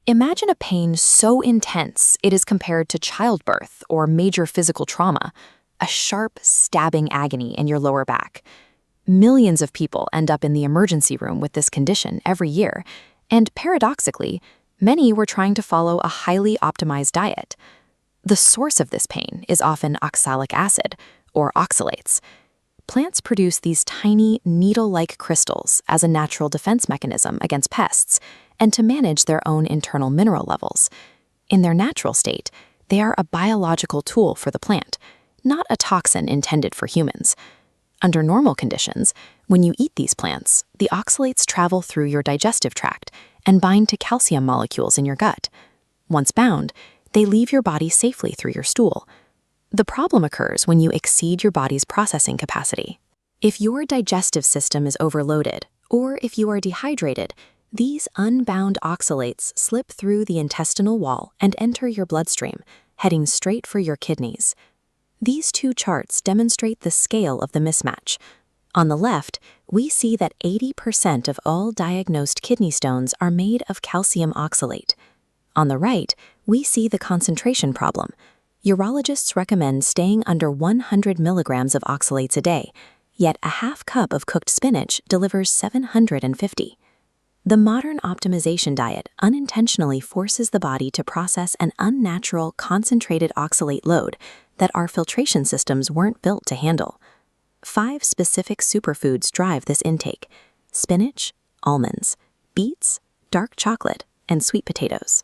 Imagine a pain so intense it is compared to childbirth or major physical trauma, a sharp, stabbing agony in your lower back. Millions of people end up in the emergency room with this condition every year, and paradoxically, many were trying to follow a highly optimized diet. The source of this pain is often oxalic acid, or oxalates. Plants produce these tiny, needle-like crystals as a natural defense mechanism against pests and to manage their own internal mineral levels. In their natural state, they are a biological tool for the plant, not a toxin intended for humans. Under normal conditions, when you eat these plants, the oxalates travel through your digestive tract and bind to calcium molecules in your gut. Once bound, they leave your body safely through your stool. The problem occurs when you exceed your body's processing capacity. If your digestive system is overloaded, or if you are dehydrated, these unbound oxalates slip through the intestinal wall and enter your bloodstream, heading straight for your kidneys. These two charts demonstrate the scale of the mismatch. On the left, we see that 80% of all diagnosed kidney stones are made of calcium oxalate. On the right, we see the concentration problem. Urologists recommend staying under 100 milligrams of oxalates a day, yet a half cup of cooked spinach delivers 750. The modern optimization diet unintentionally forces the body to process an unnatural, concentrated oxalate load that our filtration systems weren't built to handle. 5 specific superfoods drive this intake: spinach, almonds, beets, dark chocolate, and sweet potatoes.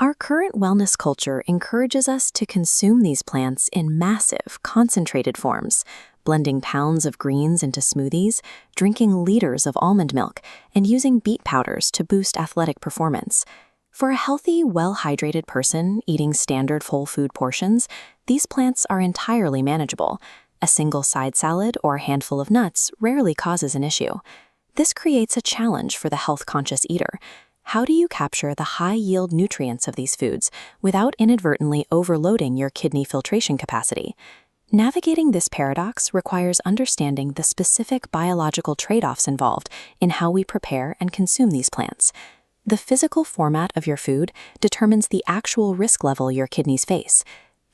Our current wellness culture encourages us to consume these plants in massive, concentrated forms, blending pounds of greens into smoothies, drinking liters of almond milk, and using beet powders to boost athletic performance. For a healthy, well-hydrated person eating standard whole food portions, these plants are entirely manageable. A single side salad or a handful of nuts rarely causes an issue. This creates a challenge for the health-conscious eater. How do you capture the high-yield nutrients of these foods without inadvertently overloading your kidney filtration capacity? Navigating this paradox requires understanding the specific biological trade-offs involved in how we prepare and consume these plants. The physical format of your food determines the actual risk level your kidneys face.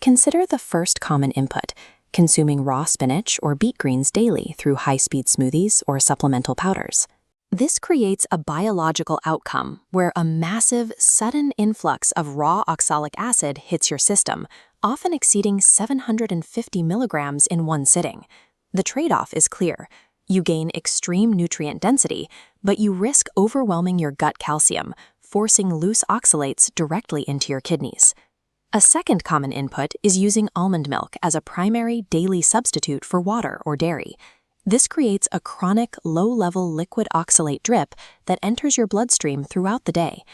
Consider the first common input: consuming raw spinach or beet greens daily through high-speed smoothies or supplemental powders. This creates a biological outcome where a massive, sudden influx of raw oxalic acid hits your system, often exceeding 750 milligrams in one sitting. The trade-off is clear. You gain extreme nutrient density, but you risk overwhelming your gut calcium, forcing loose oxalates directly into your kidneys. A second common input is using almond milk as a primary daily substitute for water or dairy. This creates a chronic, low-level liquid oxalate drip that enters your bloodstream throughout the day.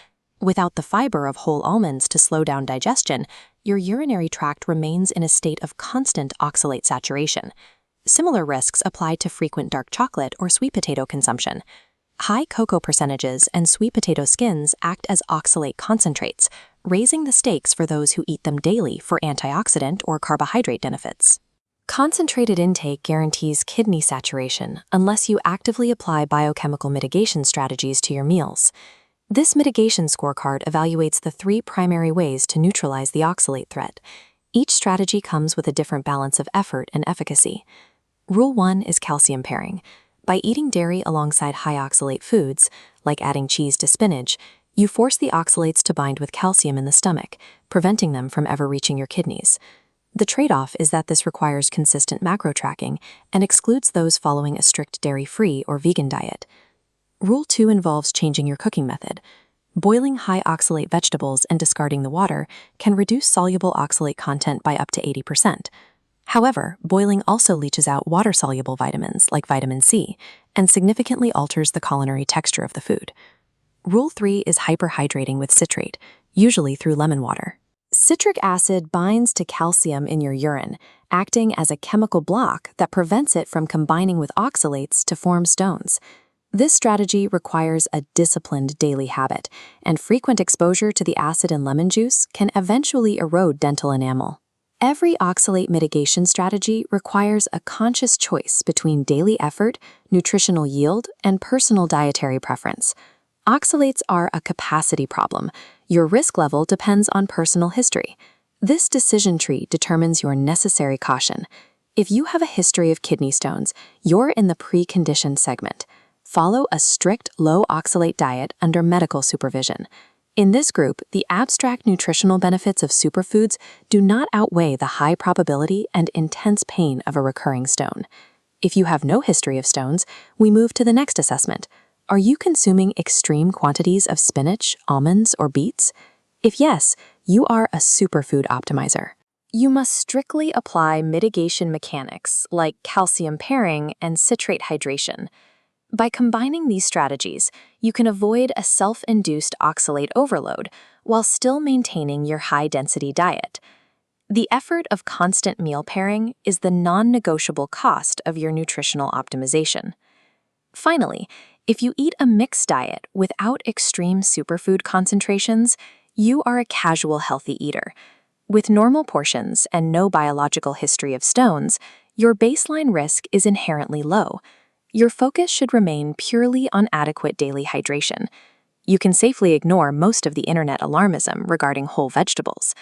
Without the fiber of whole almonds to slow down digestion, your urinary tract remains in a state of constant oxalate saturation. Similar risks apply to frequent dark chocolate or sweet potato consumption. High cocoa percentages and sweet potato skins act as oxalate concentrates, raising the stakes for those who eat them daily for antioxidant or carbohydrate benefits. Concentrated intake guarantees kidney saturation unless you actively apply biochemical mitigation strategies to your meals. This mitigation scorecard evaluates the 3 primary ways to neutralize the oxalate threat. Each strategy comes with a different balance of effort and efficacy. Rule 1 is calcium pairing. By eating dairy alongside high oxalate foods, like adding cheese to spinach, you force the oxalates to bind with calcium in the stomach, preventing them from ever reaching your kidneys. The trade-off is that this requires consistent macro tracking and excludes those following a strict dairy-free or vegan diet. Rule 2 involves changing your cooking method. Boiling high oxalate vegetables and discarding the water can reduce soluble oxalate content by up to 80%. However, boiling also leaches out water-soluble vitamins like vitamin C and significantly alters the culinary texture of the food. Rule 3 is hyperhydrating with citrate, usually through lemon water. Citric acid binds to calcium in your urine, acting as a chemical block that prevents it from combining with oxalates to form stones. This strategy requires a disciplined daily habit, and frequent exposure to the acid in lemon juice can eventually erode dental enamel. Every oxalate mitigation strategy requires a conscious choice between daily effort, nutritional yield, and personal dietary preference. Oxalates are a capacity problem. Your risk level depends on personal history. This decision tree determines your necessary caution. If you have a history of kidney stones, you're in the preconditioned segment. Follow a strict low oxalate diet under medical supervision. In this group, the abstract nutritional benefits of superfoods do not outweigh the high probability and intense pain of a recurring stone. If you have no history of stones, we move to the next assessment. Are you consuming extreme quantities of spinach, almonds, or beets? If yes, you are a superfood optimizer. You must strictly apply mitigation mechanics like calcium pairing and citrate hydration. By combining these strategies, you can avoid a self-induced oxalate overload while still maintaining your high-density diet. The effort of constant meal pairing is the non-negotiable cost of your nutritional optimization. Finally, if you eat a mixed diet without extreme superfood concentrations, you are a casual healthy eater. With normal portions and no biological history of stones, your baseline risk is inherently low. Your focus should remain purely on adequate daily hydration. You can safely ignore most of the internet alarmism regarding whole vegetables.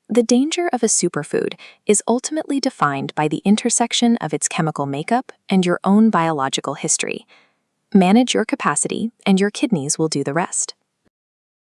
The danger of a superfood is ultimately defined by the intersection of its chemical makeup and your own biological history. Manage your capacity, and your kidneys will do the rest.